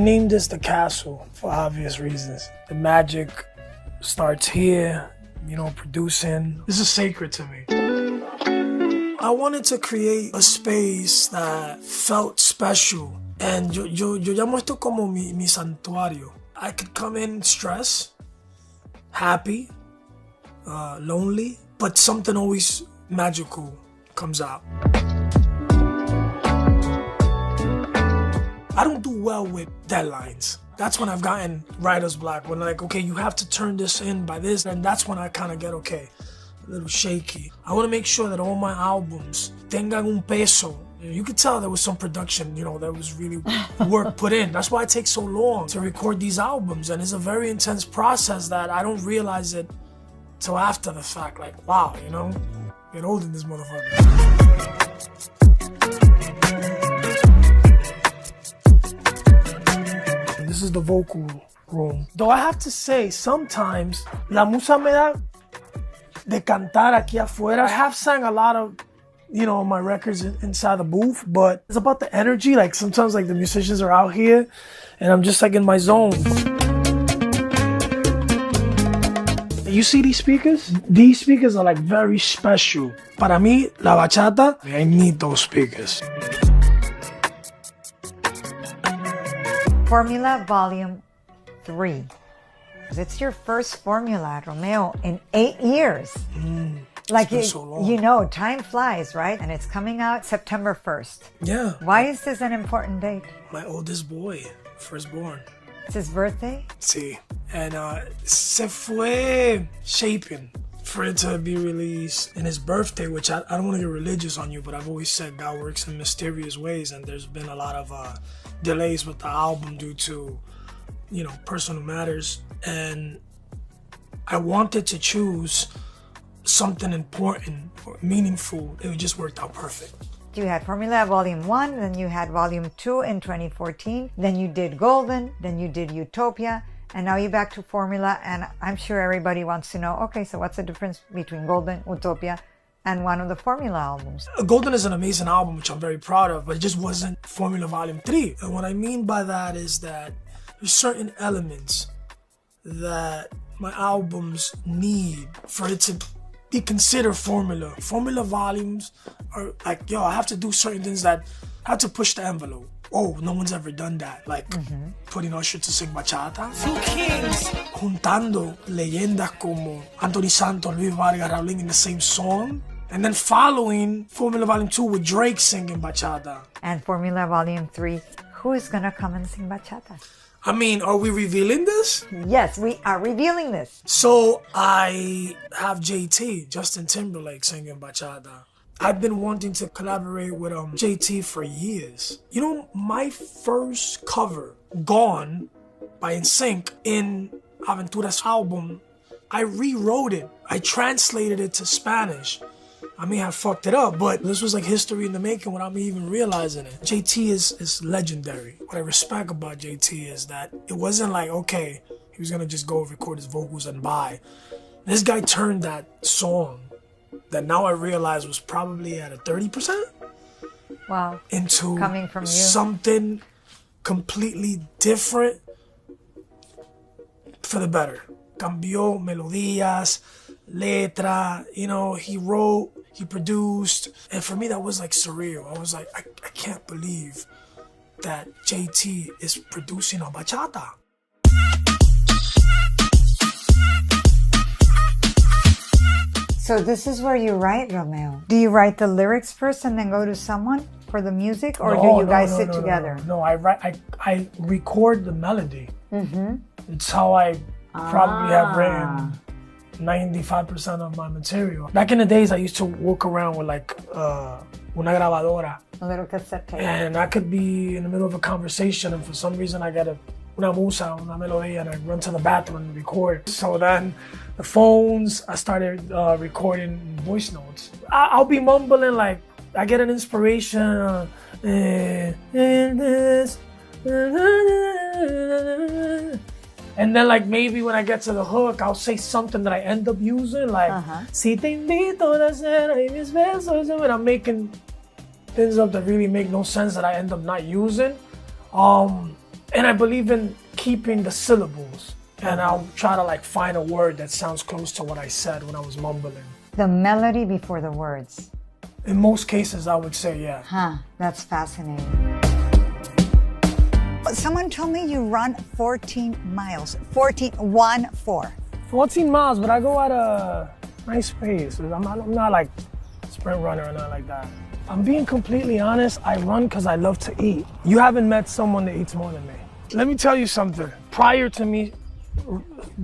named this the castle for obvious reasons. The magic starts here, you know, producing. This is sacred to me. I wanted to create a space that felt special. And yo llamo esto como mi santuario. I could come in stressed, happy, lonely, but something always magical comes out. I don't do well with deadlines. That's when I've gotten writer's block. When like, okay, you have to turn this in by this, and that's when I kind of get, okay, a little shaky. I want to make sure that all my albums tengan un peso. You could tell there was some production, you know, there was really work put in. That's why it takes so long to record these albums. And it's a very intense process that I don't realize it till after the fact. Like, wow, you know, get old in this motherfucker. This is the vocal room. Though I have to say, sometimes la musa me da de cantar aquí afuera. I have sang a lot of, you know, my records inside the booth, but it's about the energy. Like sometimes like the musicians are out here and I'm just like in my zone. You see these speakers? These speakers are like very special. Para mí, la bachata, I need those speakers. Formula Volume 3. It's your first formula, Romeo, in 8 years. Like, so long. You know, time flies, right? And it's coming out September 1st. Yeah. Why is this an important date? My oldest boy, firstborn. It's his birthday? Sí. And se fue shaping for it to be released in his birthday, which I don't want to get religious on you, but I've always said God works in mysterious ways, and there's been a lot of delays with the album due to, you know, personal matters. And I wanted to choose something important or meaningful. It just worked out perfect. You had Formula Volume 1, then you had Volume 2 in 2014, then you did Golden, then you did Utopia, and now you're back to Formula, and I'm sure everybody wants to know, okay, so what's the difference between Golden, Utopia, and one of the Formula albums? Golden is an amazing album, which I'm very proud of, but it just wasn't Formula Volume 3. And what I mean by that is that there's certain elements that my albums need for it to be considered Formula. Formula volumes are like, yo, I have to do certain things that I have to push the envelope. Oh, no one's ever done that. Like putting Usher to sing bachata. Juntando leyendas como Anthony Santos, Luis Vargas, Raulín in the same song. And then following Formula Volume 2 with Drake singing bachata. And Formula Volume 3, who is gonna come and sing bachata? I mean, are we revealing this? Yes, we are revealing this. So I have JT, Justin Timberlake, singing bachata. I've been wanting to collaborate with JT for years. You know, my first cover, Gone, by NSYNC, in Aventura's album, I rewrote it. I translated it to Spanish. I may have fucked it up, but this was like history in the making without me even realizing it. JT is legendary. What I respect about JT is that it wasn't like, okay, he was gonna just go record his vocals and bye. This guy turned that song that now I realize was probably at a 30%. Wow. Into coming from you. Something completely different for the better. Cambió melodías, letra, you know, he wrote, he produced, and for me that was like surreal. I was like, I can't believe that JT is producing a bachata. So this is where you write, Romeo. Do you write the lyrics first and then go to someone for the music, or do you guys sit together? No, I record the melody. It's how I probably have written 95% of my material. Back in the days, I used to walk around with like una grabadora. A little cassette tape. And I could be in the middle of a conversation and for some reason I get una musa, una melodía, and I run to the bathroom and record. So then the phones, I started recording voice notes. I'll be mumbling like, I get an inspiration. And then like maybe when I get to the hook, I'll say something that I end up using, like Si te invito a hacer mis besos, and I'm making things up that really make no sense that I end up not using. And I believe in keeping the syllables. And I'll try to like find a word that sounds close to what I said when I was mumbling. The melody before the words. In most cases, I would say, yeah. Huh, that's fascinating. Someone told me you run 14 miles. 14 miles, but I go at a nice pace. I'm not like a sprint runner or nothing like that. I'm being completely honest, I run because I love to eat. You haven't met someone that eats more than me. Let me tell you something. Prior to me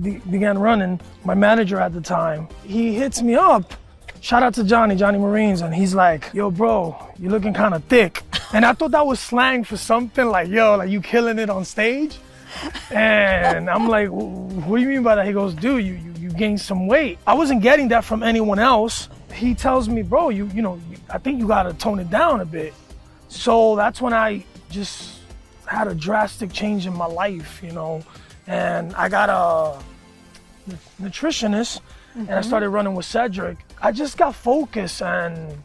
began running, my manager at the time, he hits me up. Shout out to Johnny Marines, and he's like, yo bro, you're looking kind of thick. And I thought that was slang for something like, yo, like you killing it on stage. And I'm like, what do you mean by that? He goes, dude, you gained some weight. I wasn't getting that from anyone else. He tells me, bro, you know, I think you gotta tone it down a bit. So that's when I just had a drastic change in my life, you know. And I got a nutritionist, and I started running with Cedric. I just got focused, and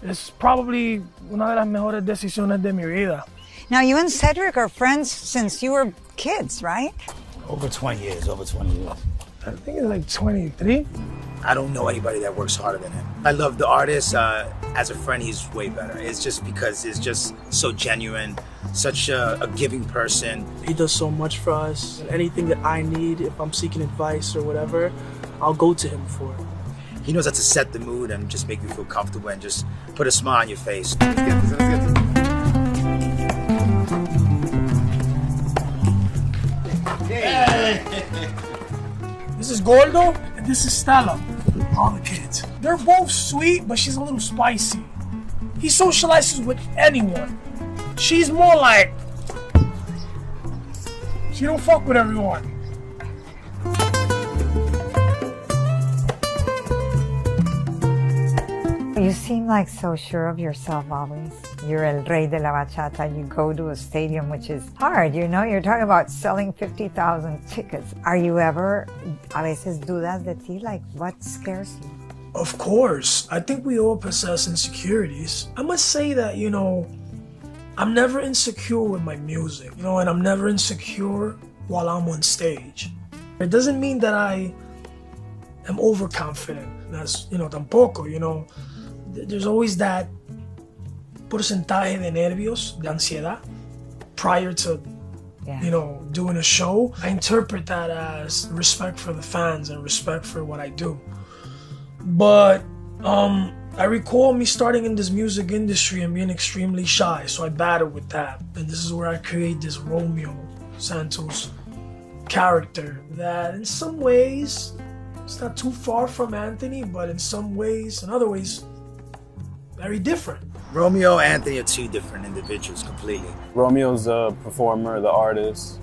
it's probably una de las mejores decisiones de mi vida. Now, you and Cedric are friends since you were kids, right? Over 20 years. I think it's like 23. I don't know anybody that works harder than him. I love the artist. As a friend, he's way better. It's just because it's just so genuine, such a giving person. He does so much for us. And anything that I need, if I'm seeking advice or whatever, I'll go to him for it. He knows how to set the mood and just make you feel comfortable and just put a smile on your face. This is Gordo, and this is Stella. All the kids. They're both sweet, but she's a little spicy. He socializes with anyone. She's more like, she don't fuck with everyone. You seem like so sure of yourself always. You're el rey de la bachata. You go to a stadium, which is hard. You know, you're talking about selling 50,000 tickets. Are you ever, a veces dudas de ti? Like, what scares you? Of course. I think we all possess insecurities. I must say that, you know, I'm never insecure with my music, you know, and I'm never insecure while I'm on stage. It doesn't mean that I am overconfident. That's, you know, tampoco, you know. There's always that porcentaje de nervios, de ansiedad, prior to, you know, doing a show. I interpret that as respect for the fans and respect for what I do. But I recall me starting in this music industry and being extremely shy, so I battled with that. And this is where I create this Romeo Santos character that in some ways, it's not too far from Anthony, but in some ways, in other ways, very different. Romeo and Anthony are two different individuals completely. Romeo's a performer, the artist,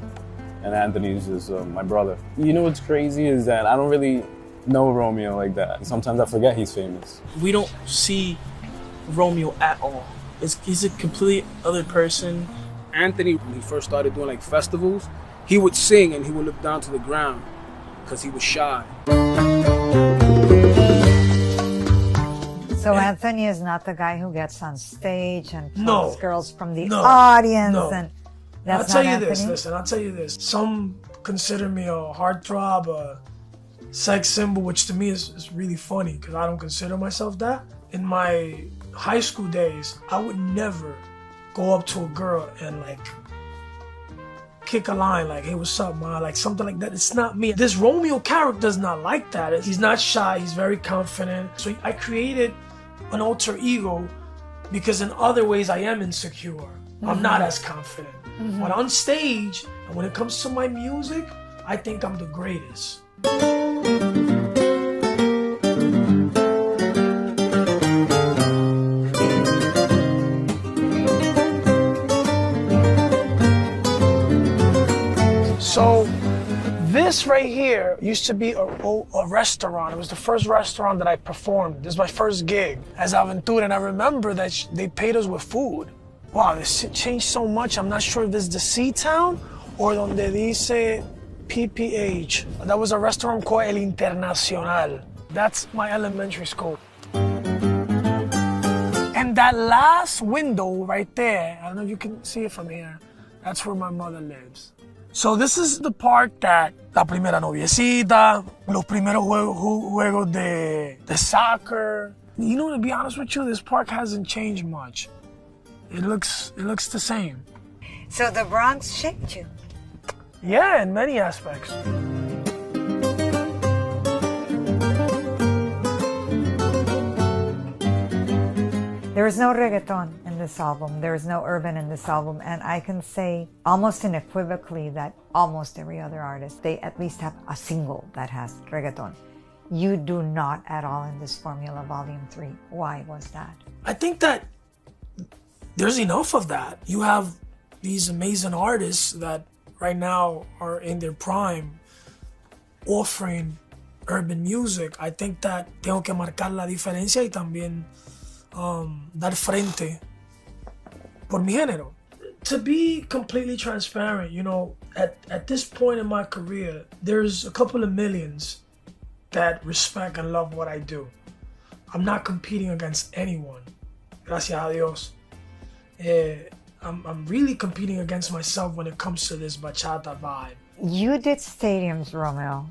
and Anthony's is my brother. You know what's crazy is that I don't really know Romeo like that. Sometimes I forget he's famous. We don't see Romeo at all. He's a complete other person. Anthony, when he first started doing like festivals, he would sing and he would look down to the ground because he was shy. So Anthony is not the guy who gets on stage and pulls girls from the audience, and that's I'll tell not you Anthony? this, listen, I'll tell you this. Some consider me a heartthrob, a sex symbol, which to me is really funny because I don't consider myself that. In my high school days, I would never go up to a girl and like kick a line like, hey, what's up, ma? Like something like that. It's not me. This Romeo character is not like that. He's not shy. He's very confident. So I created an alter ego because in other ways I am insecure. I'm not as confident. But on stage, and when it comes to my music, I think I'm the greatest. So this right here used to be a restaurant. It was the first restaurant that I performed. This is my first gig as Aventura, and I remember that they paid us with food. Wow, this changed so much. I'm not sure if this is the C-Town or donde dice PPH. That was a restaurant called El Internacional. That's my elementary school. And that last window right there, I don't know if you can see it from here, That's where my mother lives. So this is the park that la primera noviecita, los primeros juegos de soccer. You know, to be honest with you, this park hasn't changed much. It looks the same. So the Bronx shaped you. Yeah, in many aspects. There is no reggaeton in this album. There is no urban in this album. And I can say almost unequivocally that almost every other artist, they at least have a single that has reggaeton. You do not at all in this Formula Volume 3. Why was that? I think that there's enough of that. You have these amazing artists that right now are in their prime offering urban music. I think that tengo que marcar la diferencia y también dar frente por mi género. To be completely transparent, you know, at this point in my career, there's a couple of millions that respect and love what I do. I'm not competing against anyone. Gracias a Dios. I'm really competing against myself when it comes to this bachata vibe. You did stadiums, Romeo,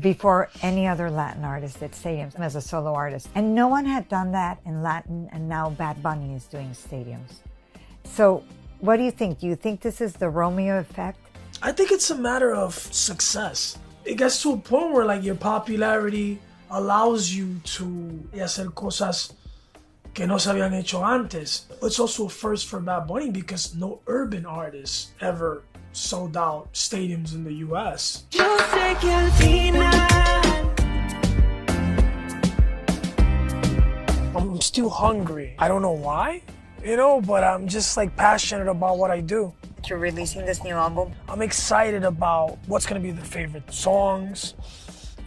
before any other Latin artist did stadiums as a solo artist. And no one had done that in Latin, and now Bad Bunny is doing stadiums. So what do you think? Do you think this is the Romeo effect? I think it's a matter of success. It gets to a point where like your popularity allows you to hacer cosas que no se habían hecho antes. It's also a first for Bad Bunny because no urban artist ever sold out stadiums in the US. I'm still hungry. I don't know why, you know, but I'm just like passionate about what I do. You're releasing this new album? I'm excited about what's gonna be the favorite songs.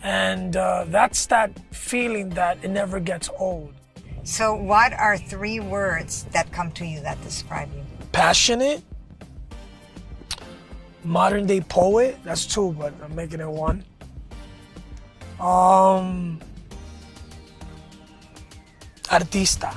And that's that feeling that it never gets old. So what are 3 words that come to you that describe you? Passionate, modern day poet, that's 2, but I'm making it 1. Artista.